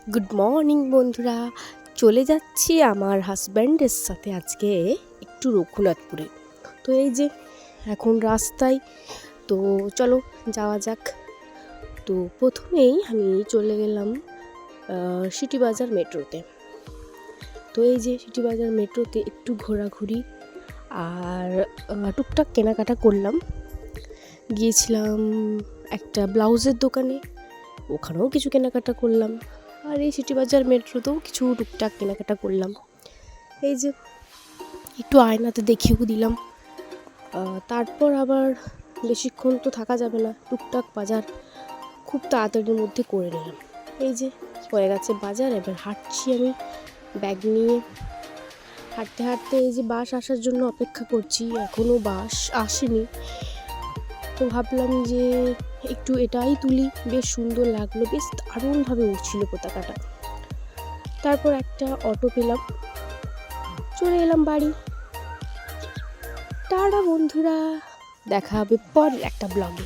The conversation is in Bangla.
গুড মর্নিং বন্ধুরা, চলে যাচ্ছি আমার হাজব্যান্ডের সাথে আজকে একটু রঘুনাথপুরে। তো এই যে এখন রাস্তায়, তো চলো যাওয়া যাক। তো প্রথমেই আমি চলে গেলাম সিটি বাজার মেট্রোতে। তো এই যে সিটি বাজার মেট্রোতে একটু ঘোরাঘুরি আর টুকটাক কেনাকাটা করলাম। গিয়েছিলাম একটা ব্লাউজের দোকানে, ওখানেও কিছু কেনাকাটা করলাম। আর এই সিটি বাজার মেট্রোতেও কিছু টুকটাক কেনাকাটা করলাম। এই যে একটু আয়নাতে দেখিয়েও দিলাম। তারপর আবার বেশিক্ষণ তো থাকা যাবে না, টুকটাক বাজার খুব তাড়াতাড়ির মধ্যে করে নিলাম। এই যে হয়ে গেছে বাজার, এবার হাঁটছি আমি ব্যাগ নিয়ে। হাঁটতে হাঁটতে এই যে বাস আসার জন্য অপেক্ষা করছি, এখনও বাস আসেনি। তো ভাবলাম যে একটু এটাই তুলি, বেশ সুন্দর লাগলো, বেশ দারুণভাবে উঠছিল পতাকাটা। তারপর একটা অটো পেলাম, চলে এলাম বাড়ি। টাটা বন্ধুরা, দেখা হবে পরের একটা ব্লগে।